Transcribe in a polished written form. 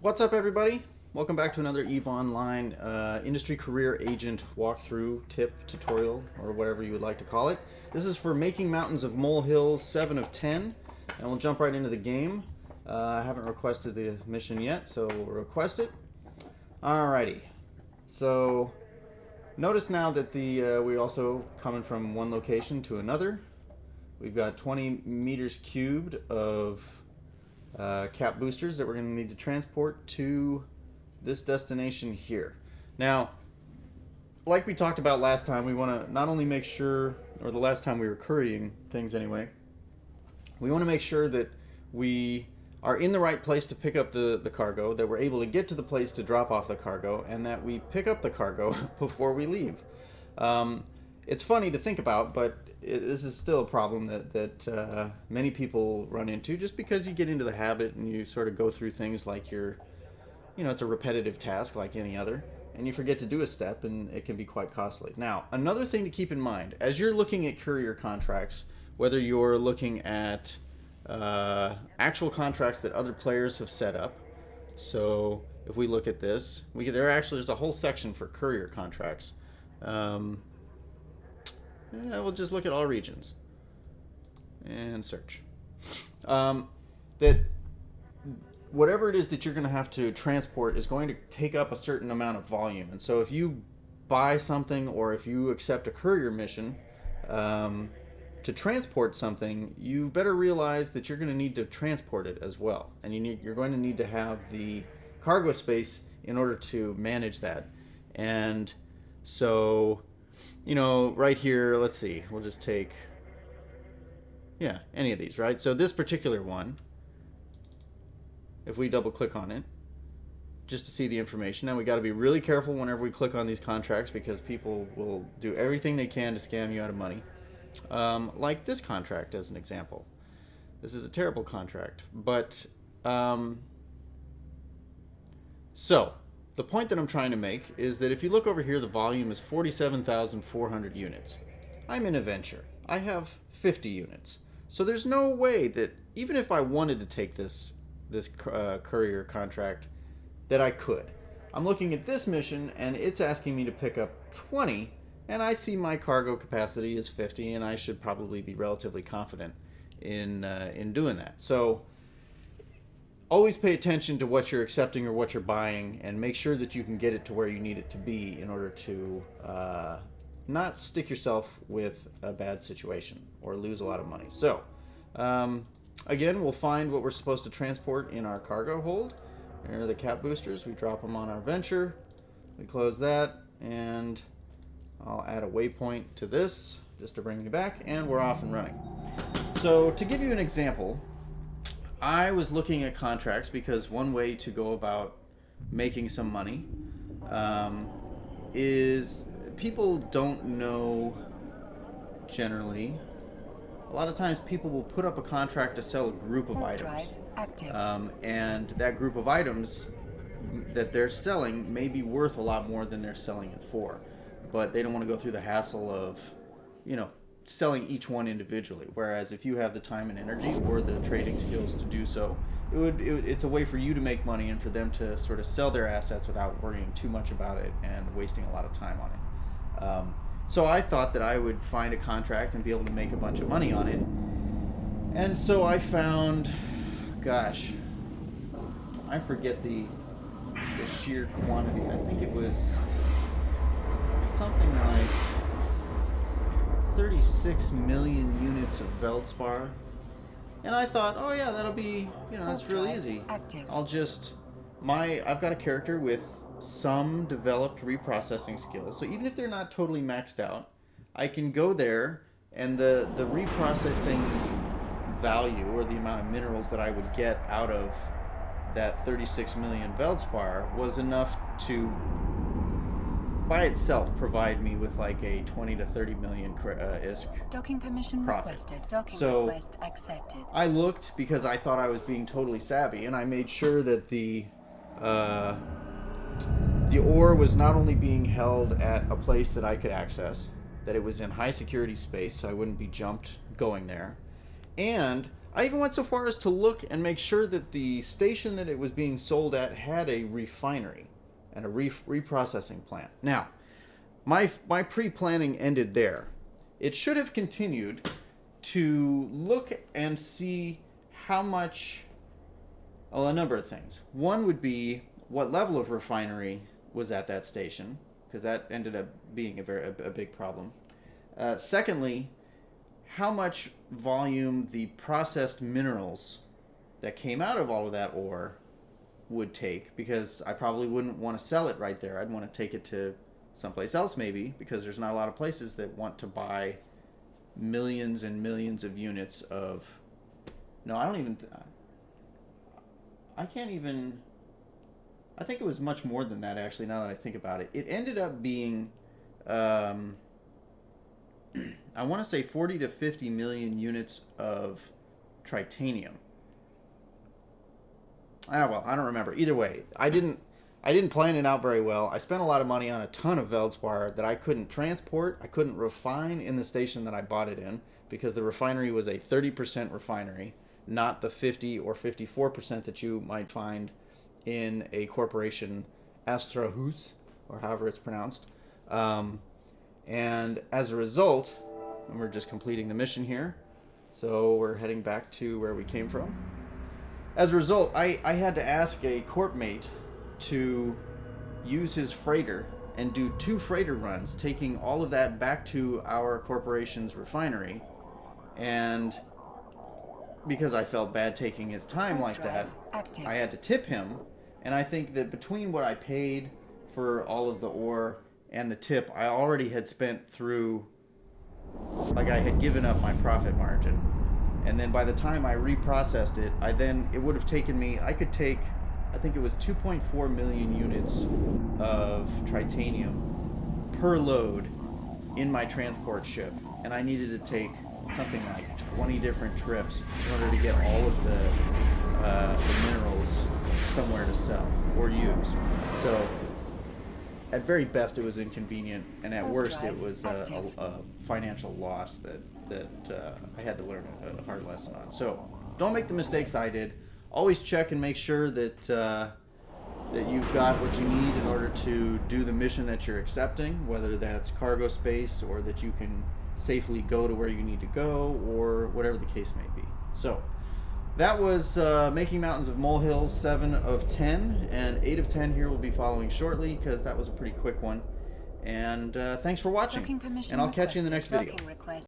What's up, everybody? Welcome back to another EVE Online Industry Career Agent walkthrough, tip, tutorial, or whatever you would like to call it. This is for Making Mountains of Molehills 7 of 10, and we'll jump right into the game. I haven't requested the mission yet, so we'll request it. Alrighty. So, notice now that we're also coming from one location to another. We've got 20 meters cubed of cap boosters that we're going to need to transport to this destination here. Now, like we talked about last time, we want to not only make sure, or the last time we were currying things anyway, we want to make sure that we are in the right place to pick up the cargo, that we're able to get to the place to drop off the cargo, and that we pick up the cargo before we leave. It's funny to think about, but this is still a problem that many people run into, just because you get into the habit and you sort of go through things like it's a repetitive task like any other, and you forget to do a step, and it can be quite costly. Now, another thing to keep in mind, as you're looking at courier contracts, whether you're looking at actual contracts that other players have set up, so if we look at this, there's a whole section for courier contracts. We'll just look at all regions and search. That whatever it is that you're going to have to transport is going to take up a certain amount of volume. And so if you buy something, or if you accept a courier mission to transport something, you better realize that you're going to need to transport it as well. And you're going to need to have the cargo space in order to manage that. And so, right here, let's see, we'll just take, any of these, right? So this particular one, if we double click on it, just to see the information. Now we got to be really careful whenever we click on these contracts, because people will do everything they can to scam you out of money. Like this contract as an example. This is a terrible contract, but so the point that I'm trying to make is that if you look over here, the volume is 47,400 units. I'm in a venture. I have 50 units. So there's no way that, even if I wanted to take this courier contract, that I could. I'm looking at this mission, and it's asking me to pick up 20, and I see my cargo capacity is 50, and I should probably be relatively confident in doing that. So always pay attention to what you're accepting or what you're buying, and make sure that you can get it to where you need it to be in order to not stick yourself with a bad situation or lose a lot of money. So, again, we'll find what we're supposed to transport in our cargo hold. Here are the cap boosters. We drop them on our venture. We close that, and I'll add a waypoint to this just to bring me back, and we're off and running. So, to give you an example, I was looking at contracts because one way to go about making some money is people don't know generally. A lot of times people will put up a contract to sell a group of items. And that group of items that they're selling may be worth a lot more than they're selling it for. But they don't want to go through the hassle of, selling each one individually. Whereas if you have the time and energy or the trading skills to do so, it's a way for you to make money and for them to sort of sell their assets without worrying too much about it and wasting a lot of time on it. So I thought that I would find a contract and be able to make a bunch of money on it. And so I found, gosh, I forget the sheer quantity. I think it was something like 36 million units of Veldspar. And I thought, oh yeah, that'll be, that's really easy. I've got a character with some developed reprocessing skills. So even if they're not totally maxed out, I can go there, and the reprocessing value, or the amount of minerals that I would get out of that 36 million Veldspar, was enough to by itself provide me with like a 20 to 30 million ISK docking permission profit. Requested. Docking So request accepted. I looked, because I thought I was being totally savvy, and I made sure that the ore was not only being held at a place that I could access, that it was in high security space so I wouldn't be jumped going there, and I even went so far as to look and make sure that the station that it was being sold at had a refinery and a reprocessing plant. Now, my pre-planning ended there. It should have continued to look and see how much, well, a number of things. One would be what level of refinery was at that station, because that ended up being a big problem. Secondly, how much volume the processed minerals that came out of all of that ore would take, because I probably wouldn't want to sell it right there. I'd want to take it to someplace else maybe, because there's not a lot of places that want to buy millions and millions of units of... No, I can't even... I think it was much more than that, actually, now that I think about it. It ended up being, I want to say 40 to 50 million units of titanium. Well, I don't remember. Either way, I didn't plan it out very well. I spent a lot of money on a ton of Veldspar that I couldn't transport. I couldn't refine in the station that I bought it in, because the refinery was a 30% refinery, not the 50 or 54% that you might find in a corporation, Astrahus, or however it's pronounced. And as a result, and we're just completing the mission here, so we're heading back to where we came from. As a result, I had to ask a corp mate to use his freighter and do 2 freighter runs, taking all of that back to our corporation's refinery. And because I felt bad taking his time like that, I had to tip him. And I think that between what I paid for all of the ore and the tip, I already had spent through, like, I had given up my profit margin. And then by the time I reprocessed it, it would have taken me, I could take, I think it was 2.4 million units of titanium per load in my transport ship. And I needed to take something like 20 different trips in order to get all of the minerals somewhere to sell or use. So at very best it was inconvenient, and at worst it was a financial loss that I had to learn a hard lesson on. So don't make the mistakes I did. Always check and make sure that that you've got what you need in order to do the mission that you're accepting, whether that's cargo space or that you can safely go to where you need to go, or whatever the case may be. So that was Making Mountains of Molehills 7 of 10, and 8 of 10 here will be following shortly, because that was a pretty quick one. And thanks for watching, and I'll catch you in the next video.